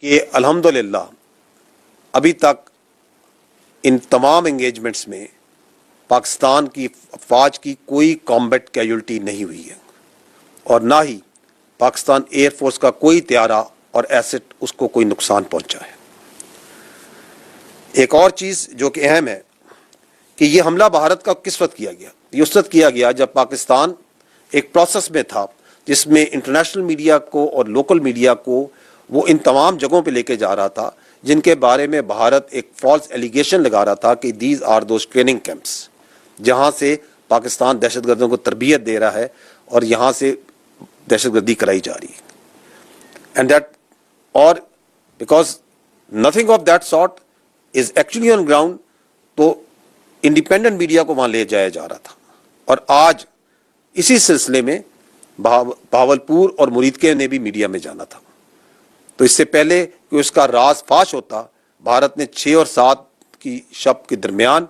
کہ الحمدللہ ابھی تک ان تمام انگیجمنٹس میں پاکستان کی افواج کی کوئی کامبیٹ کیجولٹی نہیں ہوئی ہے، اور نہ ہی پاکستان ایئر فورس کا کوئی طیارہ اور ایسٹ اس کو کوئی نقصان پہنچا ہے۔ ایک اور چیز جو کہ اہم ہے کہ یہ حملہ بھارت کا کس وقت کیا گیا؟ یہ اس وقت کیا گیا جب پاکستان ایک پروسیس میں تھا جس میں انٹرنیشنل میڈیا کو اور لوکل میڈیا کو وہ ان تمام جگہوں پہ لے کے جا رہا تھا جن کے بارے میں بھارت ایک فالس ایلیگیشن لگا رہا تھا کہ these are those training camps جہاں سے پاکستان دہشت گردوں کو تربیت دے رہا ہے اور یہاں سے دہشت گردی کرائی جا رہی ہے، اینڈ دیٹ اور because nothing of that sort is actually on ground, تو انڈیپینڈنٹ میڈیا کو وہاں لے جایا جا رہا تھا۔ اور آج اسی سلسلے میں بہاولپور اور مریدکے نے بھی میڈیا میں جانا تھا، تو اس سے پہلے کہ اس کا راز فاش ہوتا، بھارت نے 6 اور 7 کی شب کے درمیان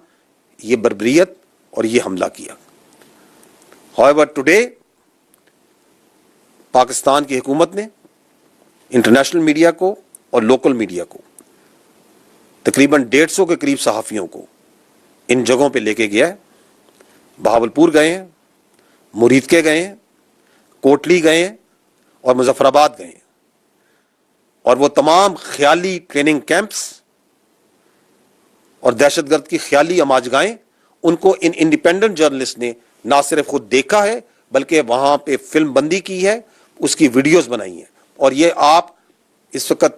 یہ بربریت اور یہ حملہ کیا۔ however today پاکستان کی حکومت نے انٹرنیشنل میڈیا کو اور لوکل میڈیا کو تقریباً 150 کے قریب صحافیوں کو ان جگہوں پہ لے کے گیا ہے۔ بہاولپور گئے ہیں، مریدکے گئے ہیں، کوٹلی گئے ہیں اور مظفر آباد گئے ہیں، اور وہ تمام خیالی ٹریننگ کیمپس اور دہشت گرد کی خیالی اماجگاہیں ان کو ان انڈیپینڈنٹ جرنلسٹ نے نہ صرف خود دیکھا ہے بلکہ وہاں پہ فلم بندی کی ہے، اس کی ویڈیوز بنائی ہیں، اور یہ آپ اس وقت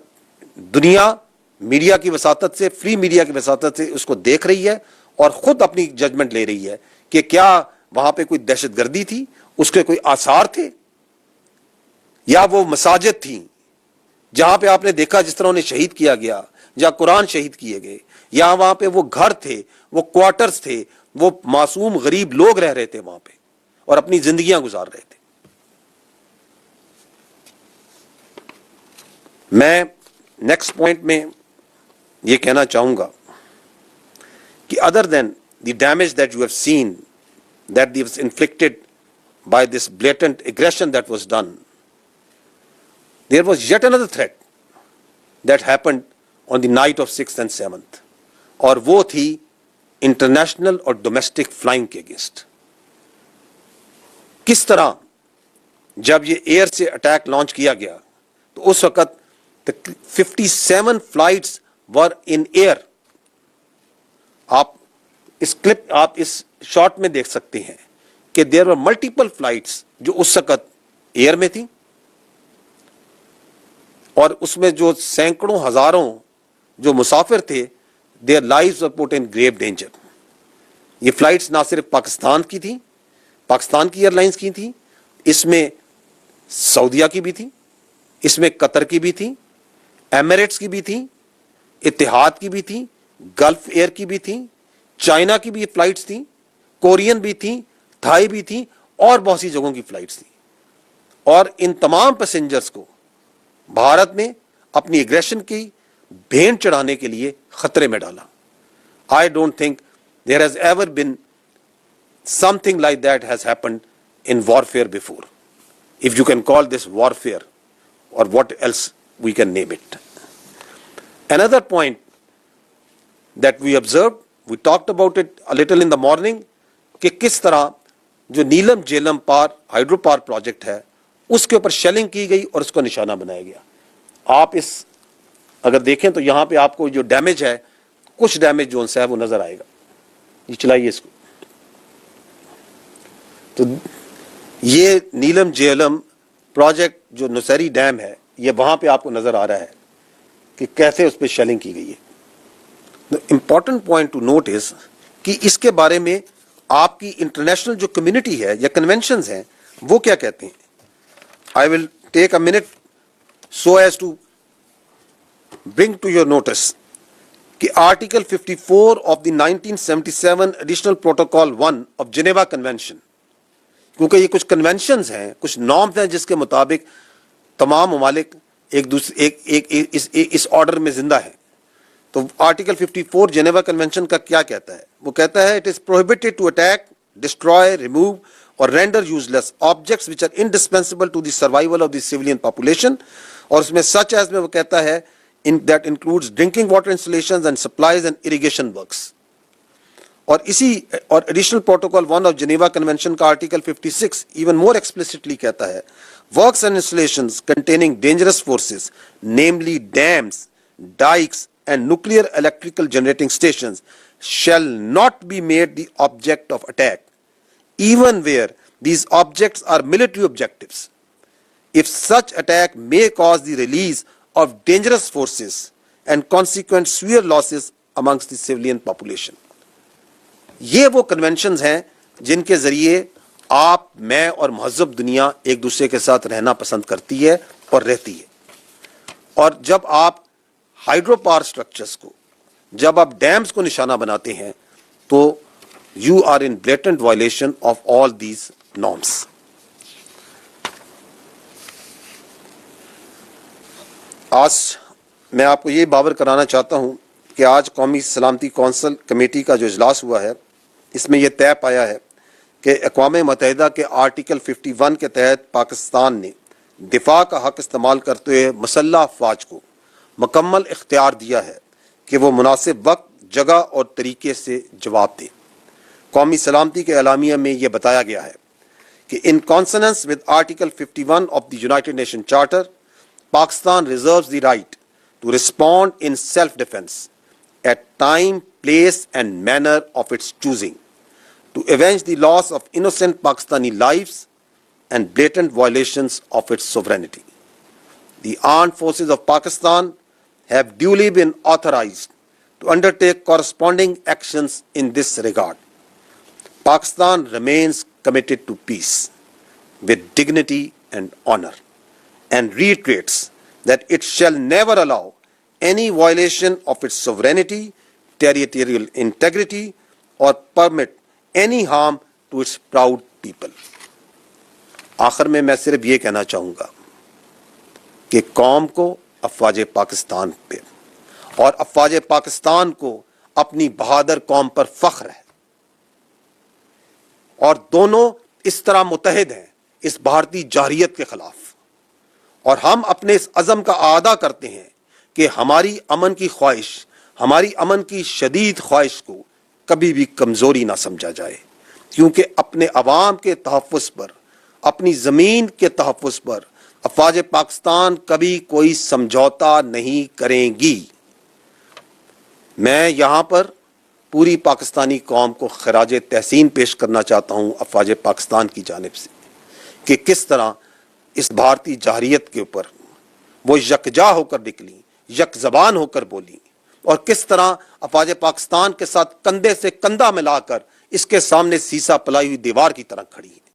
دنیا میڈیا کی وساطت سے، فری میڈیا کی وساطت سے اس کو دیکھ رہی ہے اور خود اپنی ججمنٹ لے رہی ہے کہ کیا وہاں پہ کوئی دہشت گردی تھی، اس کے کوئی آثار تھے، یا وہ مساجد تھیں جہاں پہ آپ نے دیکھا جس طرح انہیں شہید کیا گیا، یا قرآن شہید کیے گئے، یا وہاں پہ وہ گھر تھے، وہ کوارٹرز تھے، وہ معصوم غریب لوگ رہ رہے تھے وہاں پہ اور اپنی زندگیاں گزار رہے تھے۔ میں نیکسٹ پوائنٹ میں یہ کہنا چاہوں گا کہ other than the damage that you have seen that was inflicted by this blatant aggression that was done, there was yet another threat that happened on the night of 6th and 7th، اور وہ تھی international اور domestic flying کے against. کس طرح جب یہ year سے اٹیک لانچ کیا گیا تو اس وقت 57 فلائٹس ور ان ایئر۔ آپ اس کلپ، آپ اس شارٹ میں دیکھ سکتے ہیں کہ دیر ور ملٹیپل فلائٹس جو اس وقت ایئر میں تھیں، اور اس میں جو سینکڑوں ہزاروں جو مسافر تھے، their lives were put in grave danger۔ یہ فلائٹس نہ صرف پاکستان کی تھیں، پاکستان کی ایئر لائنز کی تھیں، اس میں سعودیہ کی بھی تھیں، اس میں قطر کی بھی تھیں، ایمریٹس کی بھی تھیں، اتحاد کی بھی تھیں، گلف ایئر کی بھی تھیں، چائنا کی بھی فلائٹس تھیں، کورین بھی تھیں، تھائی بھی تھیں، اور بہت سی جگہوں کی فلائٹس تھیں، اور ان تمام پیسنجرز کو بھارت نے اپنی ایگریشن کی بھینٹ چڑھانے کے لیے خطرے میں ڈالا۔ I don't think there has ever been something like that has happened in warfare before, if you can call this warfare or what else we can name it. Another point that we observed, we talked about it a little in the morning, کہ کس طرح جو نیلم Jhelum hydro power project ہے اس کے اوپر shelling کی گئی اور اس کو نشانہ بنایا گیا۔ آپ اس اگر دیکھیں تو یہاں پہ آپ کو جو ڈیمیج ہے، کچھ ڈیمیج جو ہے وہ نظر آئے گا۔ یہ چلائیے اس کو۔ تو یہ نیلم جیلم پروجیکٹ جو نوسیری ڈیم ہے، یہ وہاں پہ آپ کو نظر آ رہا ہے کہ کیسے اس پہ شیلنگ کی گئی ہے۔ امپورٹنٹ پوائنٹ ٹو نوٹ از کہ اس کے بارے میں آپ کی انٹرنیشنل جو کمیونٹی ہے یا کنونشنز ہیں وہ کیا کہتے ہیں۔ I will take a minute so as to bring to your notice کہ Article 54 of the 1977 Additional Protocol 1 of Geneva Convention، کیونکہ یہ کچھ کنونشنز ہیں، کچھ نارمز ہیں جس کے مطابق تمام ممالک ایک دوسرے اس آرڈر میں زندہ ہیں، تو آرٹیکل 54 جنیوا کنونشن کا کیا کہتا ہے؟ وہ کہتا ہے it is prohibited to attack, destroy, remove or render useless objects which are indispensable to the survival of the civilian population، اور اس میں such as میں وہ کہتا ہے that includes drinking water installations and supplies and irrigation works. اور additional protocol 1 of Geneva convention کا article 56 even more explicitly کہتا ہے works and installations containing dangerous forces namely dams dykes and nuclear electrical generating stations shall not be made the object of attack even where these objects are military objectives if such attack may cause the release of dangerous forces and consequent severe losses amongst the civilian population. یہ وہ conventions ہیں جن کے ذریعے آپ میں اور مہذب دنیا ایک دوسرے کے ساتھ رہنا پسند کرتی ہے اور رہتی ہے. اور جب آپ ہائیڈرو پاور سٹرکچرز کو جب آپ ڈیمز کو نشانہ بناتے ہیں تو you are in blatant violation of all these norms. آج میں آپ کو یہ باور کرانا چاہتا ہوں کہ آج قومی سلامتی کونسل کمیٹی کا جو اجلاس ہوا ہے اس میں یہ طے پایا ہے کہ اقوام متحدہ کے آرٹیکل 51 کے تحت پاکستان نے دفاع کا حق استعمال کرتے ہوئے مسلح افواج کو مکمل اختیار دیا ہے کہ وہ مناسب وقت جگہ اور طریقے سے جواب دیں. قومی سلامتی کے اعلامیہ میں یہ بتایا گیا ہے کہ in consonance with article 51 of the United Nation charter Pakistan reserves the right to respond in self defence at time, place and manner of its choosing to avenge the loss of innocent Pakistani lives and blatant violations of its sovereignty. The armed forces of Pakistan have duly been authorized to undertake corresponding actions in this regard. Pakistan remains committed to peace with dignity and honor and reiterates that it shall never allow any violation of its sovereignty, territorial integrity, or permit any harm to its proud people. آخر میں صرف یہ کہنا چاہوں گا کہ قوم کو افواج پاکستان پہ اور افواج پاکستان کو اپنی بہادر قوم پر فخر ہے اور دونوں اس طرح متحد ہیں اس بھارتی جارحیت کے خلاف اور ہم اپنے اس عزم کا اعادہ کرتے ہیں کہ ہماری امن کی خواہش ہماری امن کی شدید خواہش کو کبھی بھی کمزوری نہ سمجھا جائے کیونکہ اپنے عوام کے تحفظ پر اپنی زمین کے تحفظ پر افواج پاکستان کبھی کوئی سمجھوتا نہیں کریں گی. میں یہاں پر پوری پاکستانی قوم کو خراج تحسین پیش کرنا چاہتا ہوں افواج پاکستان کی جانب سے کہ کس طرح اس بھارتی جارحیت کے اوپر وہ یکجا ہو کر نکلی یک زبان ہو کر بولی اور کس طرح افواج پاکستان کے ساتھ کندھے سے کندھا ملا کر اس کے سامنے سیسا پلائی ہوئی دیوار کی طرح کھڑی ہے.